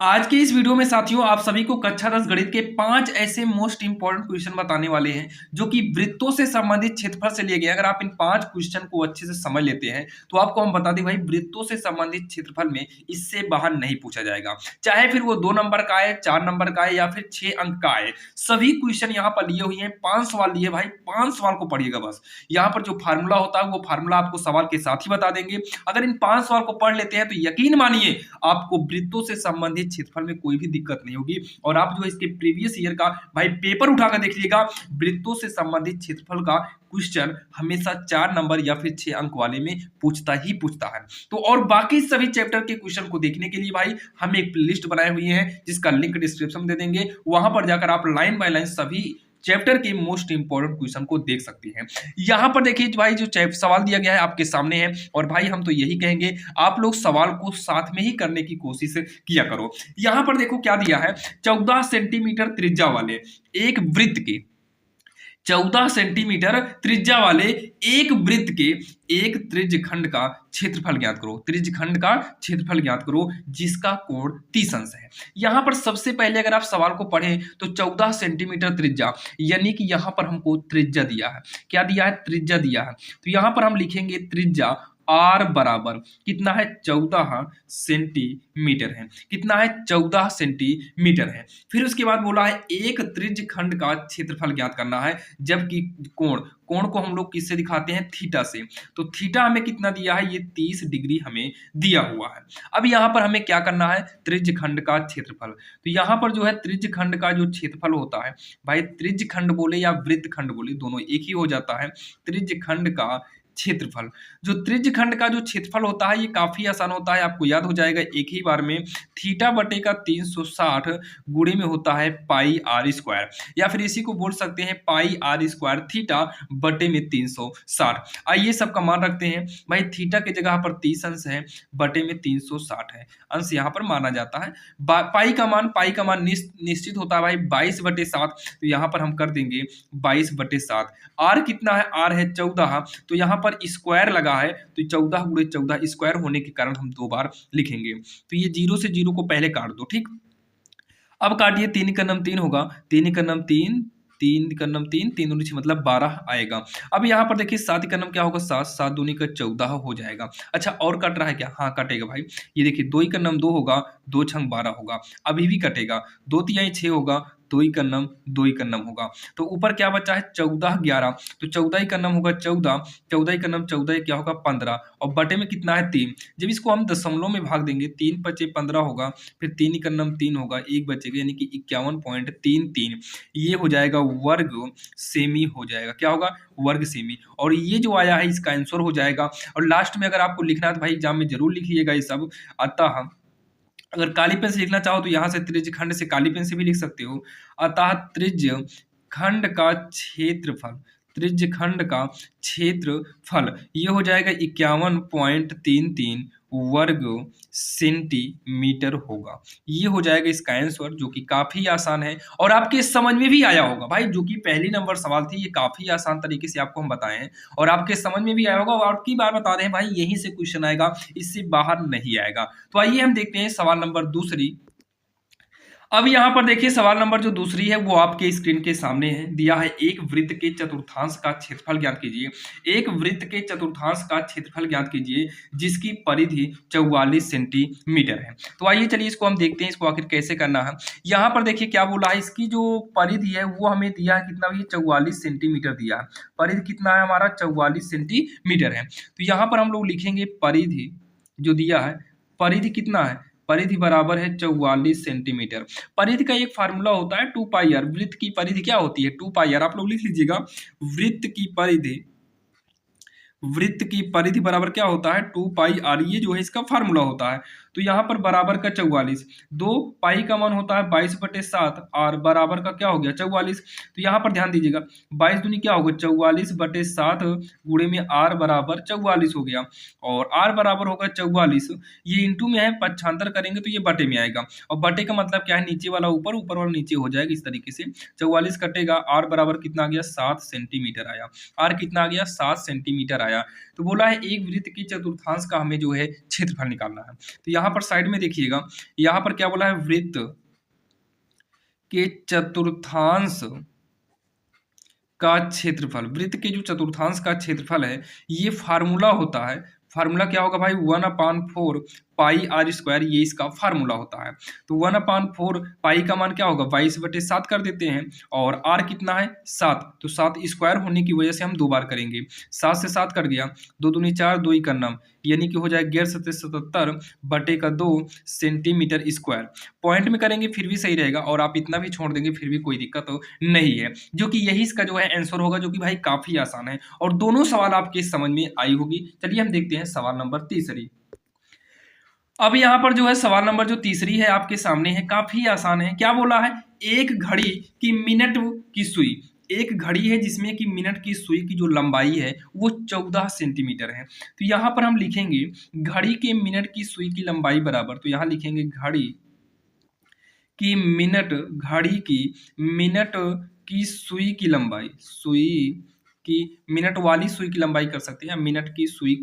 आज के इस वीडियो में साथियों आप सभी को कक्षा 10 गणित के 5 ऐसे मोस्ट इंपॉर्टेंट क्वेश्चन बताने वाले हैं जो कि वृत्तों से संबंधित क्षेत्रफल से लिए गए हैं। अगर आप इन 5 क्वेश्चन को अच्छे से समझ लेते हैं तो आपको हम बता दें भाई वृत्तों से संबंधित क्षेत्रफल में इससे बाहर नहीं पूछा जाएगा, चाहे फिर वो 2 नंबर का आए, 4 नंबर का आए या फिर 6 अंक का आए। सभी क्वेश्चन यहाँ पर लिए हुए हैं, 5 सवाल लिए भाई, 5 सवाल को पढ़िएगा बस। यहाँ पर जो फार्मूला होता है वो फार्मूला आपको सवाल के साथ ही बता देंगे। अगर इन 5 सवाल को पढ़ लेते हैं तो यकीन मानिए आपको वृत्तों से संबंधित क्षेत्रफल में कोई भी दिक्कत नहीं होगी। और आप जो इसके प्रीवियस ईयर का भाई पेपर उठाकर देख लीजिएगा, वृत्तों से संबंधित क्षेत्रफल का क्वेश्चन हमेशा 4 नंबर या फिर 6 अंक वाले में पूछता है। तो और बाकी सभी चैप्टर के क्वेश्चन को देखने के लिए भाई हम एक प्लेलिस्ट बनाए हुए हैं जिसका लिंक डिस्क्रिप्शन में दे देंगे। वहां पर जाकर आप लाइन बाय लाइन सभी चैप्टर के मोस्ट इंपॉर्टेंट क्वेश्चन को देख सकते हैं। यहां पर देखिए भाई जो सवाल दिया गया है आपके सामने है, और भाई हम तो यही कहेंगे आप लोग सवाल को साथ में ही करने की कोशिश किया करो। यहां पर देखो क्या दिया है, 14 सेंटीमीटर त्रिज्या वाले एक वृत्त के 14 सेंटीमीटर त्रिज्या वाले एक वृत्त के एक त्रिज्यखंड का क्षेत्रफल ज्ञात करो। त्रिज्यखंड का क्षेत्रफल ज्ञात करो जिसका कोण 30 अंश है। यहां पर सबसे पहले अगर आप सवाल को पढ़ें तो 14 सेंटीमीटर त्रिज्या, यानी कि यहां पर हमको त्रिज्या दिया है। क्या दिया है? त्रिज्या दिया है। तो यहां पर हम लिखेंगे त्रिज्या आर बराबर कितना है? 14 सेंटीमीटर है। कितना है? 14 सेंटीमीटर है। फिर उसके बाद बोला है एक त्रिज्यखंड का क्षेत्रफल ज्ञात करना है, जबकि कोण कोण को हम लोग किससे दिखाते हैं? थीटा से। तो थीटा हमें कितना दिया है? ये 30 डिग्री हमें दिया हुआ है। अब यहां पर हमें क्या करना है? त्रिज्यखंड का क्षेत्रफल। तो यहां पर जो है त्रिज्यखंड का जो क्षेत्रफल होता है भाई, त्रिज्यखंड बोले या वृत्तखंड बोले दोनों एक ही हो जाता है। त्रिज्यखंड का क्षेत्रफल, जो त्रिज्यखंड का जो क्षेत्रफल होता है ये काफी आसान होता है, आपको याद हो जाएगा एक ही बार में। थीटा बटे का 360 गुणे में होता है पाई आर स्क्वायर, या फिर इसी को बोल सकते हैं पाई आर स्क्वायर थीटा बटे में 360। आइए सबका मान रखते हैं भाई, थीटा की जगह पर 30 अंश है, बटे में 360 है, अंश यहाँ पर माना जाता है। पाई का मान निश्चित होता है भाई 22/7, तो यहाँ पर हम कर देंगे 22/7। आर कितना है? आर है 14, तो यहाँ पर स्क्वायर लगा है तो 14 गुणे 14 स्क्वायर होने के कारण हम 2 बार लिखेंगे। तो ये 0 से 0 को पहले काट दो, ठीक। अब काटिए, 3 का नम 3 होगा, 3 का नम 3, 3 का नम 3, 3 दूनी 6 मतलब 12 आएगा। अब यहाँ पर देखिए 7 का नम क्या होगा? 7, 7 दूनी का 14 हो जाएगा। अच्छा और कट रहा है क्या? हाँ कटेगा भाई। ये देखिए 2 का नम 2 होगा, 2 छंग 12 होगा, अभी भी कटेगा। 2 तिहाई 6 होगा, 2 का नम 2 का नम होगा। तो ऊपर क्या बचा है? 14 11, तो 14 का नम होगा 14, 14 का नम 14 क्या होगा? 15, और बटे में कितना है? 3। जब इसको हम दशमलव में भाग देंगे 3 पचे 15 होगा, फिर 3 का नम 3 होगा, 1 बचेगा यानी कि 51.33। ये हो जाएगा वर्ग सेमी हो जाएगा। क्या होगा? वर्ग सेमी। और ये जो आया है इसका आंसर हो जाएगा। और लास्ट में अगर आपको लिखना है तो भाई एग्जाम में जरूर लिखिएगा ये सब। अतः अगर काली पेन से लिखना चाहो तो यहाँ से त्रिज्यखंड से काली पेन से भी लिख सकते हो। अतः त्रिज्यखंड का क्षेत्रफल, त्रिज्यखंड का क्षेत्रफल ये हो जाएगा 51.33 वर्ग सेंटीमीटर होगा। ये हो जाएगा इसका आंसर, जो कि काफी आसान है और आपके समझ में भी आया होगा भाई। जो कि पहली नंबर सवाल थी, ये काफी आसान तरीके से आपको हम बताए हैं और आपके समझ में भी आया होगा। और की बार बता रहे हैं भाई, यहीं से क्वेश्चन आएगा, इससे बाहर नहीं आएगा। तो आइए हम देखते हैं सवाल नंबर दूसरी। अब यहाँ पर देखिए सवाल नंबर जो दूसरी है वो आपके स्क्रीन के सामने है। दिया है एक वृत्त के चतुर्थांश का क्षेत्रफल ज्ञात कीजिए। एक वृत्त के चतुर्थांश का क्षेत्रफल ज्ञात कीजिए जिसकी परिधि 44 सेंटीमीटर है। तो आइए चलिए इसको हम देखते हैं, इसको आखिर कैसे करना है। यहाँ पर देखिए क्या बोला है, इसकी जो परिधि है वो हमें दिया है कितना? ये 44 सेंटीमीटर दिया है। परिधि कितना है हमारा? 44 सेंटीमीटर है। तो यहाँ पर हम लोग लिखेंगे परिधि जो दिया है, परिधि कितना है? परिधि बराबर है 44 सेंटीमीटर। परिधि का एक फार्मूला होता है 2 पाई आर। वृत्त की परिधि क्या होती है? 2 पाई आर। आप लोग लिख लीजिएगा, वृत्त की परिधि, वृत्त की परिधि बराबर क्या होता है? 2 पाई आर। ये जो है इसका फार्मूला होता है। तो यहाँ पर बराबर का 44, 2 पाई का मान होता है 22/7, आर बराबर का क्या हो गया? 44। तो यहाँ पर ध्यान दीजिएगा, 22 दूनी क्या होगा? 44/7 गुणे में आर बराबर 44 हो गया, और आर बराबर होगा 44। ये इंटू में है, पक्षांतर करेंगे तो ये बटे में आएगा, और बटे का मतलब क्या है? नीचे वाला ऊपर, ऊपर वाला नीचे हो जाएगा। इस तरीके से 44 कटेगा, आर बराबर कितना आ गया? 7 सेंटीमीटर आया। आर कितना आ गया? 7 सेंटीमीटर आया। आया, तो बोला है एक वृत्त की चतुर्थांश का हमें जो है क्षेत्रफल निकालना है। तो यहाँ पर साइड में देखिएगा, यहाँ पर क्या बोला है, वृत्त के चतुर्थांश का क्षेत्रफल, वृत्त के जो चतुर्थांश का क्षेत्रफल है, ये फार्मूला होता है। फार्मूला क्या होगा भाई, 1/4 पाई आर स्क्वायर, ये इसका फार्मूला होता है। तो 1/4 पाई का मान क्या होगा, 22/7 कर देते हैं, और आर कितना है 7, तो 7 स्क्वायर होने की वजह से हम 2 बार करेंगे। 7 से 7 कट गया, 2 दूनी 4, 2 1 9, यानी कि हो जाए 1177/2 सेंटीमीटर स्क्वायर। पॉइंट में करेंगे फिर भी सही रहेगा, और आप इतना भी छोड़ देंगे फिर भी कोई दिक्कत नहीं है, जो कि यही इसका जो है आंसर होगा, जो कि भाई काफी आसान है, और दोनों सवाल आपके समझ में आई होगी। चलिए हम देखते हैं सवाल नंबर तीसरी। अब यहाँ पर जो है सवाल नंबर जो तीसरी है आपके सामने है, काफी आसान है। क्या बोला है, एक घड़ी की मिनट की सुई, एक घड़ी है जिसमें कि मिनट की सुई की जो लंबाई है वो 14 सेंटीमीटर है। तो यहाँ पर हम लिखेंगे घड़ी के मिनट की सुई की लंबाई बराबर, तो यहाँ लिखेंगे घड़ी की मिनट की सुई की लंबाई, सुई की मिनट वाली सुई की लंबाई कर सकते हैं, मिनट की सुई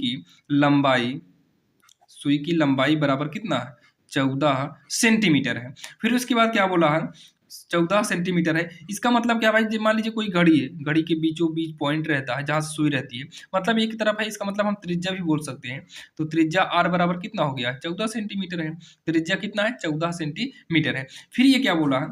की लंबाई बराबर कितना है, 14 सेंटीमीटर है। फिर उसके बाद क्या बोला है, 14 सेंटीमीटर है। इसका मतलब क्या भाई, मान लीजिए कोई घड़ी है, घड़ी के बीचों बीच पॉइंट रहता है जहां से सुई रहती है, मतलब एक तरफ है, इसका मतलब हम त्रिज्या भी बोल सकते हैं। तो त्रिज्या आर बराबर कितना हो गया, 14 सेंटीमीटर है। त्रिज्या कितना है, 14 सेंटीमीटर है। फिर ये क्या बोला है,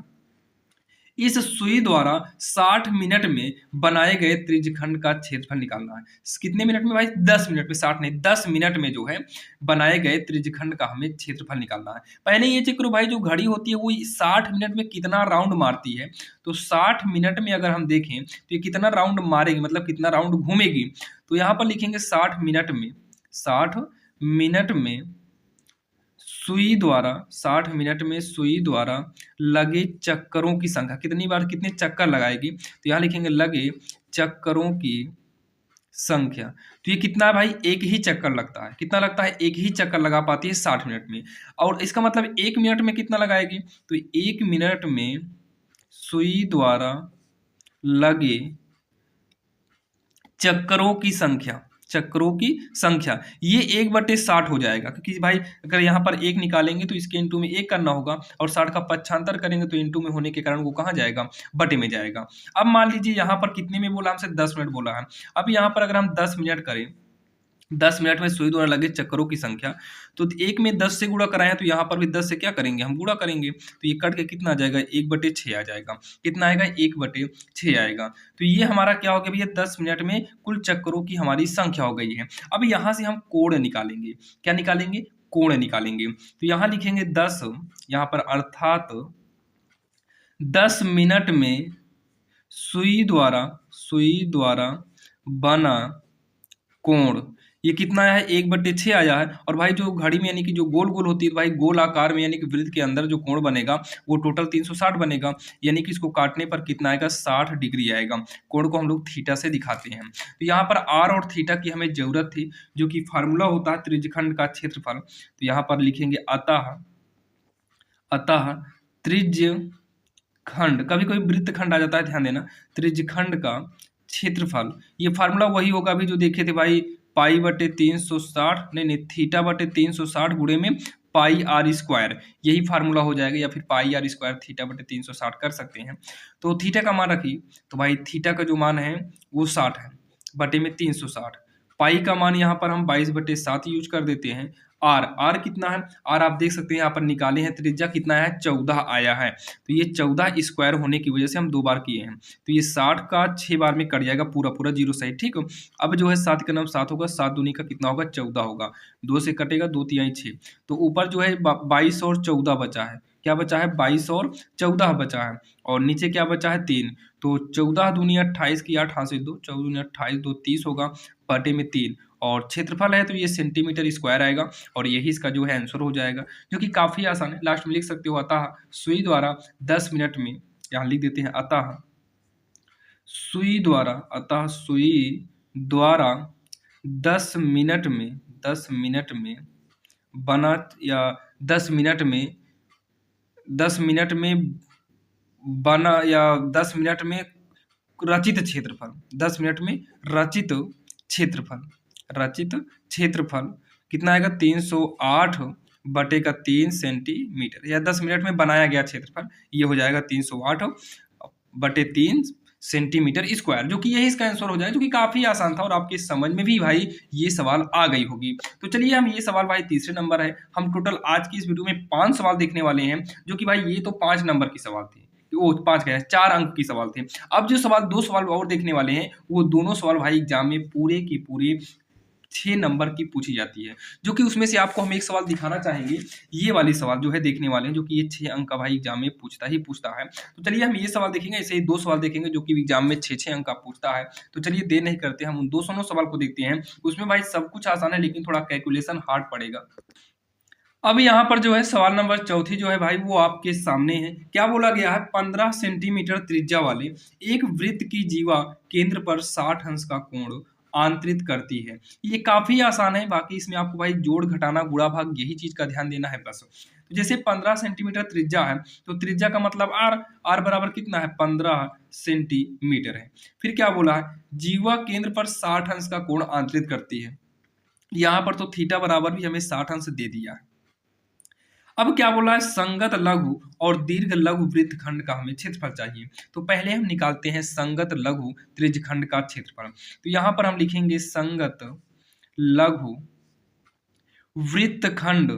इस सुई द्वारा 60 मिनट में बनाए गए त्रिज्यखंड का क्षेत्रफल निकालना है। कितने मिनट में भाई, 10 मिनट में, 60 नहीं 10 मिनट में जो है बनाए गए त्रिज्यखंड का हमें क्षेत्रफल निकालना है। पहले ये चेक करो भाई, जो घड़ी होती है वो 60 मिनट में कितना राउंड मारती है। तो 60 मिनट में अगर हम देखें तो ये कितना राउंड मारेगी, मतलब कितना राउंड घूमेगी। तो यहाँ पर लिखेंगे 60 मिनट में, 60 मिनट में सुई द्वारा, 60 मिनट में सुई द्वारा लगे चक्करों की संख्या, कितनी बार कितने चक्कर लगाएगी। तो यहाँ लिखेंगे लगे चक्करों की संख्या। तो ये कितना है भाई, एक ही चक्कर लगता है। कितना लगता है, एक ही चक्कर लगा पाती है 60 मिनट में। और इसका मतलब 1 मिनट में कितना लगाएगी, तो 1 मिनट में सुई द्वारा लगे चक्करों की संख्या, चक्करों की संख्या ये 1/60 हो जाएगा, क्योंकि भाई अगर यहाँ पर 1 निकालेंगे तो इसके इंटू में 1 करना होगा, और 60 का पक्षांतर करेंगे तो इंटू में होने के कारण वो कहाँ जाएगा, बटे में जाएगा। अब मान लीजिए यहाँ पर कितने में बोला, हमसे 10 मिनट बोला है। अब यहाँ पर अगर हम 10 मिनट करें, 10 मिनट में सुई द्वारा लगे चक्करों की संख्या, तो 1 में 10 से गुणा कराएं, तो यहाँ पर भी 10 से क्या करेंगे, हम गुणा करेंगे, तो ये कट के कितना आ जाएगा, 1/6 आ जाएगा। कितना आएगा, 1/6 आएगा। तो ये हमारा क्या हो गया भैया, 10 मिनट में कुल चक्करों की हमारी संख्या हो गई है। अब यहाँ से हम कोण निकालेंगे, क्या निकालेंगे, कोण निकालेंगे। तो यहाँ लिखेंगे 10, यहाँ पर अर्थात 10 मिनट में सुई द्वारा बना कोण, ये कितना है, 1/6 आया है। और भाई जो घड़ी में यानी कि जो गोल गोल होती है, भाई गोल आकार में यानी कि वृत्त के अंदर जो कोण बनेगा वो टोटल 360 बनेगा, यानी कि इसको काटने पर कितना आएगा, 60 डिग्री आएगा। कोण को हम लोग थीटा से दिखाते हैं। तो यहाँ पर आर और थीटा की हमें जरूरत थी, जो कि फार्मूला होता है त्रिज्यखंड का क्षेत्रफल। तो यहाँ पर लिखेंगे अतः त्रिज्यखंड, कभी कोई वृत्तखंड आ जाता है, ध्यान देना, त्रिज्यखंड का क्षेत्रफल, ये फार्मूला वही होगा अभी जो देखे थे भाई, पाई/360, नहीं थीटा/360 गुणे में पाई आर स्क्वायर, यही फार्मूला हो जाएगा, या फिर पाई आर स्क्वायर थीटा/360 कर सकते हैं। तो थीटा का मान रखिए, तो भाई थीटा का जो मान है वो 60 है, बटे में 360। पाई का मान यहाँ पर हम 22/7 यूज कर देते हैं। आर कितना है, आर आप देख सकते हैं यहाँ पर निकाले हैं, त्रिज्या कितना है, 14 आया है। तो ये 14 स्क्वायर होने की वजह से हम 2 बार किए हैं, तो ये 60 का 6 बार में कट जाएगा, पूरा पूरा 0 सही, ठीक। अब जो है 7 का नाम 7 होगा, 7 दूनी का कितना होगा, 14 होगा, 2 से कटेगा, 2 तिहाई 6, तो ऊपर जो है 22 और 14 बचा है। क्या बचा है, 22 और 14 बचा है, और नीचे क्या बचा है, 3। तो 14 दूनी 28 की 8 हाथ से 2, 14 दूनी 28, 2 30 होगा, बटे में 3, और क्षेत्रफल है तो ये सेंटीमीटर स्क्वायर आएगा, और यही इसका जो है आंसर हो जाएगा, जो कि काफी आसान है। लास्ट में लिख सकते हो अतः सुई द्वारा 10 मिनट में, यहाँ लिख देते हैं अतः सुई द्वारा 10 मिनट में बना, या 10 मिनट में रचित क्षेत्रफल, 10 मिनट में रचित क्षेत्रफल, रचित क्षेत्रफल कितना आएगा 308/3 सेंटीमीटर, या 10 मिनट में बनाया गया क्षेत्रफल ये हो जाएगा 308/3 सेंटीमीटर स्क्वायर, जो कि यही इसका आंसर हो जाएगा, जो कि काफी आसान था और आपके समझ में भी भाई ये सवाल आ गई होगी। तो चलिए हम ये सवाल भाई तीसरे नंबर है, हम टोटल आज की इस वीडियो में 5 सवाल देखने वाले हैं, जो कि भाई ये तो 5 नंबर की सवाल थी, वो 5 क्या है 4 अंक की सवाल थे। अब जो सवाल 2 सवाल और देखने वाले हैं वो दोनों सवाल भाई एग्जाम में पूरे के पूरे 6 नंबर की पूछी जाती है, जो कि उसमें से आपको हम एक सवाल दिखाना चाहेंगे, ये वाली सवाल जो है देखने वाले हैं, जो कि ये 6 अंक का भाई एग्जाम में पूछता ही पूछता है। तो चलिए हम ये सवाल देखेंगे, ऐसे ही 2 सवाल देखेंगे जो कि एग्जाम में 6-6 अंक का पूछता है। तो चलिए देर नहीं करते, हम उन 2 सवाल को देखते हैं। उसमें भाई सब कुछ आसान है लेकिन थोड़ा कैलकुलेशन हार्ड पड़ेगा। अब यहाँ पर जो है सवाल नंबर चौथी जो है भाई वो आपके सामने है। क्या बोला गया है, 15 सेंटीमीटर त्रिज्या वाले एक वृत्त की जीवा केंद्र पर 60 अंश का कोण आंतरित करती है। ये काफी आसान है, बाकी इसमें आपको भाई जोड़ घटाना गुणा भाग यही चीज का ध्यान देना है बस। तो जैसे 15 सेंटीमीटर त्रिज्या है तो त्रिज्या का मतलब आर, आर बराबर कितना है 15 सेंटीमीटर है। फिर क्या बोला है, जीवा केंद्र पर 60 अंश का कोण आंतरित करती है। यहाँ पर तो थीटा बराबर भी हमें 60 अंश दे दिया है। अब क्या बोला है, संगत लघु और दीर्घ लघु वृत्तखंड का हमें क्षेत्रफल चाहिए। तो पहले हम निकालते हैं संगत लघु त्रिज्यखंड का क्षेत्रफल। तो यहां पर हम लिखेंगे संगत लघु वृत्तखंड,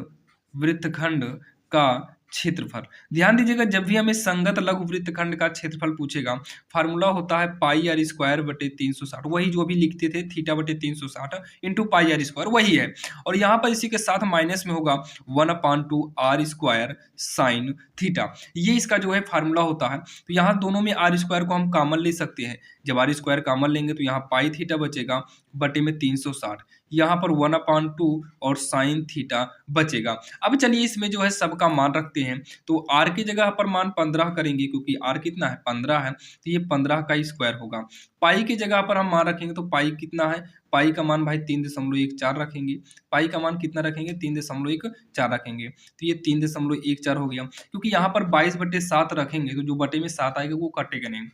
वृत्तखंड का क्षेत्रफल। ध्यान दीजिएगा जब भी हमें संगत लघु वृत्तखंड का क्षेत्रफल पूछेगा, फार्मूला होता है पाई आर स्क्वायर बटे 360, वही जो भी लिखते थे थीटा बटे 360 इंटू पाई आर स्क्वायर वही है। और यहाँ पर इसी के साथ माइनस में होगा 1/2 आर स्क्वायर साइन थीटा, ये इसका जो है फार्मूला होता है। तो यहाँ दोनों में आर स्क्वायर को हम कॉमन ले सकते हैं, जब आर स्क्वायर कॉमन लेंगे तो यहाँ पाई थीटा बचेगा बटे में 360, यहाँ पर 1/2 और साइन थीटा बचेगा। अब चलिए इसमें जो है सबका मान रखते हैं, तो आर की जगह पर मान 15 करेंगे क्योंकि आर कितना है 15 है, तो ये 15 का स्क्वायर होगा। पाई की जगह पर हम मान रखेंगे तो पाई कितना है, पाई का मान भाई 3.14 रखेंगे। पाई का मान कितना रखेंगे 3.14 रखेंगे, तो ये 3.14 हो गया। क्योंकि यहाँ पर 22/7 रखेंगे तो जो बटे में 7 आएगा वो कटेगा नहीं।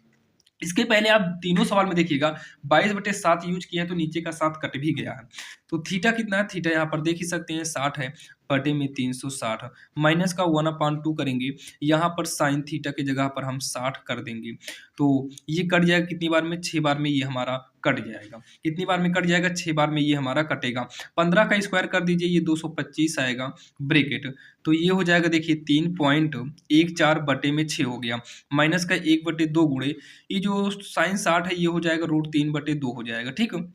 इसके पहले आप तीनों सवाल में देखिएगा 22/7 यूज किया है तो नीचे का 7 कट भी गया है। तो थीटा कितना है, थीटा यहाँ पर देख ही सकते हैं 60 है, बटे में 360 माइनस का 1/2 करेंगे, यहाँ पर साइन थीटा की जगह पर हम 60 कर देंगे। तो ये कट जाएगा कितनी बार में, 6 बार में ये हमारा कट जाएगा। कितनी बार में कट जाएगा, 6 बार में ये हमारा कटेगा। 15 का स्क्वायर कर दीजिए, ये 225 आएगा ब्रेकेट, तो ये हो जाएगा देखिए 3.14 बटे में 6 हो गया, माइनस का 1/2 गुणे ये जो साइन 60 है ये हो जाएगा √3/2 हो जाएगा। ठीक है,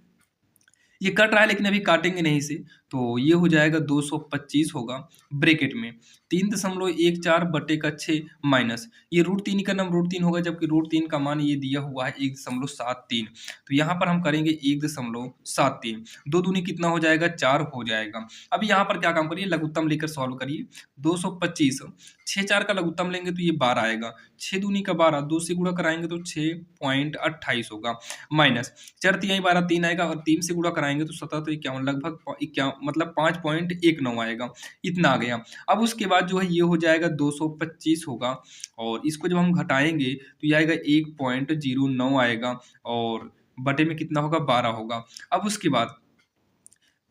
ये कट रहा है लेकिन अभी काटेंगे नहीं इसे, तो ये हो जाएगा 225 होगा ब्रेकेट में 3.14 बटे का 6 माइनस ये √3 का नाम √3 होगा, जबकि √3 का मान ये दिया हुआ है 1.73। तो यहाँ पर हम करेंगे 1.73, 2 दूनी कितना हो जाएगा 4 हो जाएगा। अब यहाँ पर क्या काम करिए, लघुत्तम लेकर सॉल्व करिए। 225 6 4 का लघुत्तम लेंगे तो ये 12 आएगा, 6 दूनी का 12, 2 से गुणा कराएंगे तो 6.28 होगा, माइनस 4 तिहाई 12 3 आएगा, और 3 से गुणा कराएंगे तो 7 तो 51, लगभग 51 मतलब 5.19 आएगा, इतना आ गया। अब उसके बाद जो है ये हो जाएगा 225 होगा, और इसको जब हम घटाएंगे तो ये आएगा 1.09 आएगा, और बटे में कितना होगा 12 होगा। अब उसके बाद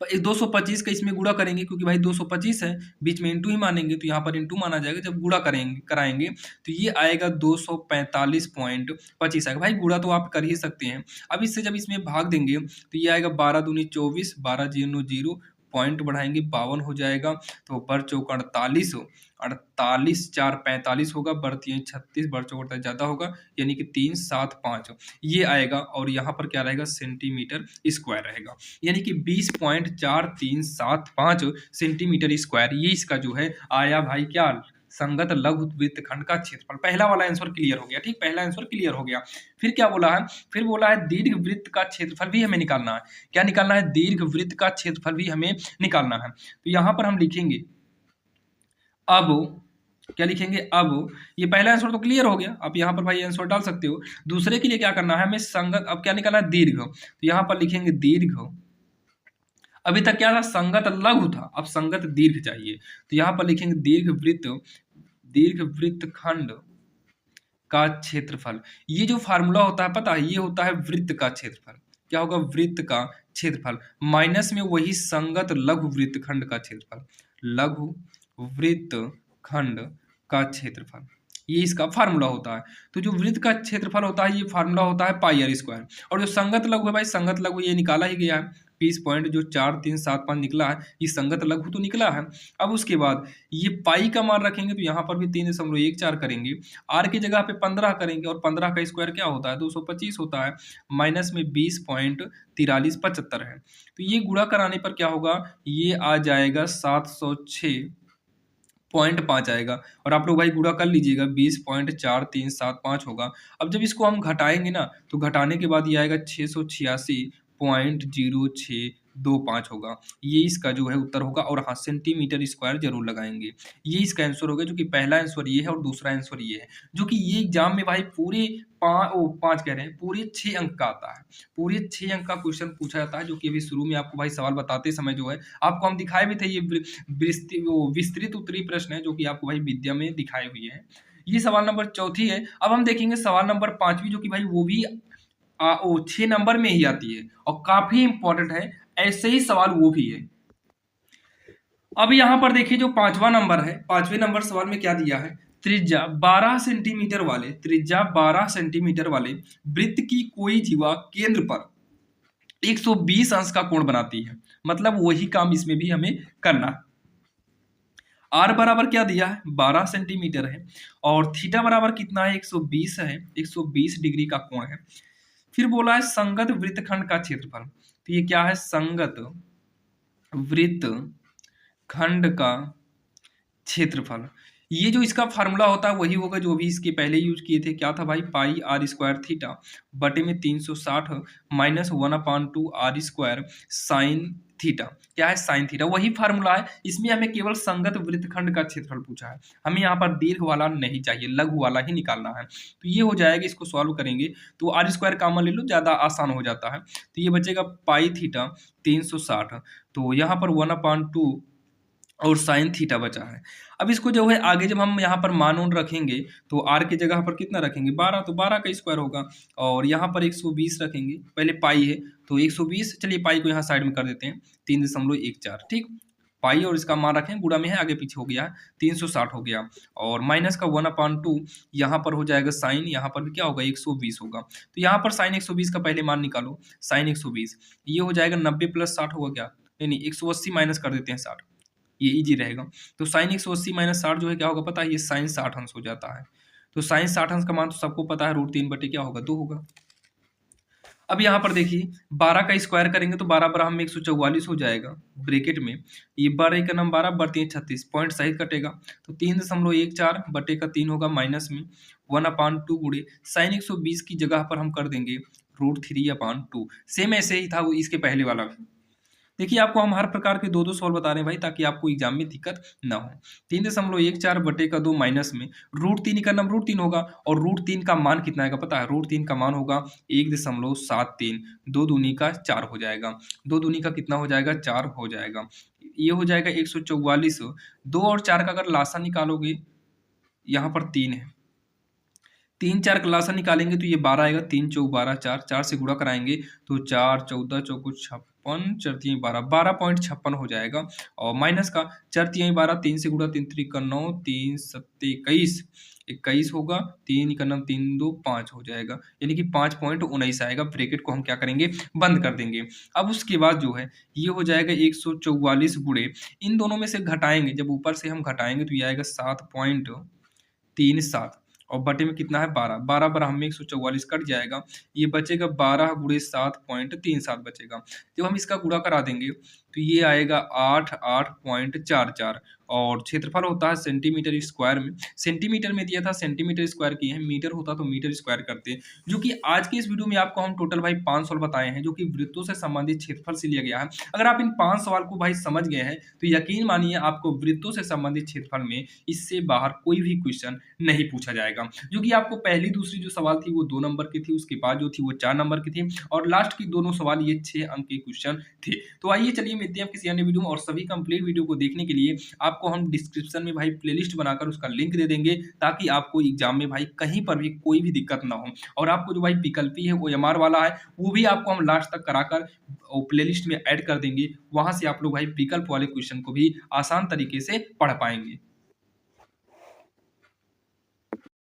225 का इसमें गुणा करेंगे क्योंकि भाई 225 है, बीच में इंटू ही मानेंगे तो यहाँ पर इंटू माना जाएगा, जब गुणा करेंगे कराएंगे तो ये आएगा 245.25 आएगा। भाई गुणा तो आप कर ही सकते हैं। अब इससे जब इसमें भाग देंगे तो ये आएगा 12 दूनी 24, 12 0 0, पॉइंट बढ़ाएंगे 52 हो जाएगा, तो बर चौक 48, 48 4 45 होगा, बढ़ती है 36, बढ़ चौक ज्यादा होगा यानी कि 375 ये आएगा, और यहाँ पर क्या रहेगा सेंटीमीटर स्क्वायर रहेगा, यानी कि 20.4375 सेंटीमीटर स्क्वायर ये इसका जो है आया भाई क्या संगत लघु वृत्तखंड का क्षेत्रफल। पहला वाला आंसर क्लियर हो गया, ठीक, पहला आंसर क्लियर हो गया। फिर क्या बोला है, फिर बोला है दीर्घ वृत्त का क्षेत्रफल भी हमें निकालना है। क्या निकालना है, दीर्घ वृत्त का क्षेत्रफल भी हमें निकालना है। तो यहाँ पर हम लिखेंगे अब, क्या लिखेंगे अब, ये पहला आंसर तो क्लियर हो गया, आप यहाँ पर भाई आंसर डाल सकते हो। दूसरे के लिए क्या करना है हमें संगत, अब क्या निकालना है दीर्घ, तो यहाँ पर लिखेंगे दीर्घ, अभी तक क्या था संगत लघु था, अब संगत दीर्घ चाहिए, तो यहाँ पर लिखेंगे दीर्घ वृत्त, दीर्घ वृत्तखंड का क्षेत्रफल। ये जो फार्मूला होता है पता है, ये होता है वृत्त का क्षेत्रफल, क्या होगा, वृत्त का क्षेत्रफल माइनस में वही संगत लघु वृत्तखंड का क्षेत्रफल, लघु वृत्तखंड का क्षेत्रफल, ये इसका फार्मूला होता है। तो जो वृत्त का क्षेत्रफल होता है ये फार्मूला होता है पाई आर स्क्वायर, और जो संगत लघु है भाई, संगत लघु ये निकाला ही गया है, 20 पॉइंट जो 4375 निकला है, ये संगत लघु तो निकला है। अब उसके बाद ये पाई का मान रखेंगे तो यहाँ पर भी 3.14 करेंगे, आर की जगह पे 15 करेंगे, और 15 का स्क्वायर क्या होता है, 225 होता है, माइनस में 20.4375 है। तो ये गुणा कराने पर क्या होगा, ये आ जाएगा 706.5 आएगा, और आप लोग भाई गुणा कर लीजिएगा, 20.4375 होगा। अब जब इसको हम घटाएंगे ना, तो घटाने के बाद ये आएगा 686.0625 होगा, ये इसका जो है उत्तर होगा। और हाँ, सेंटीमीटर स्क्वायर जरूर लगाएंगे, ये इसका आंसर होगा, जो कि पहला आंसर ये है और दूसरा आंसर ये है, जो कि ये एग्जाम में भाई पूरे पाँच कह रहे हैं, पूरे 6 अंक का आता है, पूरे 6 अंक का क्वेश्चन पूछा जाता है, जो कि अभी शुरू में आपको भाई सवाल बताते समय जो है आपको हम दिखाए भी थे, ये विस्तृत उत्तरीय प्रश्न है, जो कि आपको भाई विद्या में दिखाए हुए हैं। ये सवाल नंबर चौथी है। अब हम देखेंगे सवाल नंबर 5वीं, जो कि भाई वो भी 6 नंबर में ही आती है और काफी इंपॉर्टेंट है, ऐसे ही सवाल वो भी है। अब यहाँ पर देखिए जो 5वां नंबर है, 5वें नंबर सवाल में क्या दिया है, त्रिज्या 12 सेंटीमीटर वाले, त्रिज्या 12 सेंटीमीटर वाले वृत्त की कोई जीवा केंद्र पर 120 अंश का कोण बनाती है, मतलब वही काम इसमें भी हमें करना है। आर बराबर क्या दिया है, 12 सेंटीमीटर है, और थीटा बराबर कितना है, 120 है, 120 डिग्री का कोण है। फिर बोला है संगत वृत्तखंड का क्षेत्रफल, तो ये क्या है, संगत वृत्तखंड का क्षेत्रफल, ये जो इसका फार्मूला होता है वही होगा जो भी इसके पहले यूज किए थे, क्या था भाई, पाई आर स्क्वायर थीटा बटे में 360 minus 1/2 R square sine theta, क्या है, साइन थीटा, वही फार्मूला है। इसमें हमें केवल संगत वृत्तखंड का क्षेत्रफल पूछा है, हमें यहाँ पर दीर्घ वाला नहीं चाहिए, लघु वाला ही निकालना है। तो ये हो जाएगा, इसको सॉल्व करेंगे तो आर स्क्वायर कॉमन ले लो, ज्यादा आसान हो जाता है। तो ये बचेगा पाई थीटा 360, तो यहाँ पर 1/2 और साइन थीटा बचा है। अब इसको जो है आगे जब हम यहाँ पर मान उन रखेंगे तो आर की जगह पर कितना रखेंगे, 12, तो 12 का स्क्वायर होगा, और यहाँ पर 120 रखेंगे, पहले पाई है तो 120, चलिए पाई को यहाँ साइड में कर देते हैं, 3.14, ठीक, पाई और इसका मान रखें, गुणा में है, आगे पीछे हो गया है, 360 हो गया, और माइनस का 1/2 यहाँ पर हो जाएगा साइन, यहाँ पर भी क्या होगा, 120 होगा। तो यहाँ पर साइन 120 का पहले मान निकालो, साइन 120, ये हो जाएगा 90 + 60 होगा क्या, नहीं 180 माइनस कर देते हैं 60, ये इजी रहेगा। तो साइन 180 माइनस 60 जो है क्या होगा पता है, ये साइन 60 अंश हो जाता है। तो साइन 60 अंश का मान तो सबको पता है, √3 बटे क्या होगा, 2 होगा। अब यहाँ पर देखिए 12 का स्क्वायर करेंगे तो 12 बराबर में 144 हो जाएगा, ब्रैकेट में ये 12 का नाम 12 बढ़ती है 36, पॉइंट सहित कटेगा, तो 3.14 बटे का 3 होगा, माइनस में 1/2 गुणे साइन 120 की जगह पर हम कर देंगे √3/2, सेम ऐसे ही था वो इसके पहले वाला भी। देखिए आपको हम हर प्रकार के 2-2 सवाल बता रहे हैं भाई, ताकि आपको एग्जाम में दिक्कत ना हो। 3.14 बटे का 2 माइनस में √3 का नाम √3 होगा, और √3 का मान कितना आएगा पता है, √3 का मान होगा 1.73, 2 दूनी का 4 हो जाएगा, 2 दूनी का कितना हो जाएगा, 4 हो जाएगा, ये हो जाएगा 144। 2 और 4 का अगर लासा निकालोगे, यहाँ पर 3 है, 3 4 का लासा निकालेंगे तो ये 12 आएगा, 3 चौक 12, 4 से गुणा कराएंगे तो 4 14 चौको 56, 4 12, 12.56 हो जाएगा, और माइनस का 4 12, 3 से गुणा, 3 3 का 9, 3 7 21, 21 होगा, 3 का 9 3 2 5 हो जाएगा, यानी कि 5.19 आएगा। ब्रैकेट को हम क्या करेंगे, बंद कर देंगे। अब उसके बाद जो है ये हो जाएगा 144 गुणे, इन दोनों में से घटाएंगे, जब ऊपर से हम घटाएंगे तो ये आएगा 7.37, और बटे में कितना है 12, 12 बराबर में 144 कट जाएगा, ये बचेगा 12 गुणे 7.37 बचेगा। जब हम इसका गुणा करा देंगे तो ये आएगा 8.44, और क्षेत्रफल होता है सेंटीमीटर स्क्वायर में, सेंटीमीटर में दिया था, सेंटीमीटर स्क्वायर किए हैं, मीटर होता तो मीटर स्क्वायर करते हैं। जो कि आज की इस वीडियो में आपको हम टोटल भाई 5 सवाल बताए हैं, जो कि वृत्तों से संबंधित क्षेत्रफल से लिया गया है। अगर आप इन 5 सवाल को भाई समझ गए हैं तो यकीन मानिए आपको वृत्तों से संबंधित क्षेत्रफल में इससे बाहर कोई भी क्वेश्चन नहीं पूछा जाएगा। जो कि आपको पहली दूसरी जो सवाल थी वो 2 नंबर की थी, उसके बाद जो थी वो 4 नंबर की थी, और लास्ट की दोनों सवाल ये 6 अंक के क्वेश्चन थे। तो आइए चलिए मिलते हैं किसी अन्य वीडियो में, और सभी कंप्लीट वीडियो को देखने के लिए आपको हम डिस्क्रिप्शन में भाई प्लेलिस्ट बनाकर उसका लिंक दे देंगे, ताकि आपको एग्जाम में भाई कहीं पर भी कोई भी दिक्कत ना हो। और आपको जो भाई विकल्पी है, OMR वाला है, वो भी आपको हम लास्ट तक कराकर प्लेलिस्ट में ऐड कर देंगे। वहां से आप लोग भाई विकल्प वाले क्वेश्चन को भी आसान तरीके से पढ़ पाएंगे।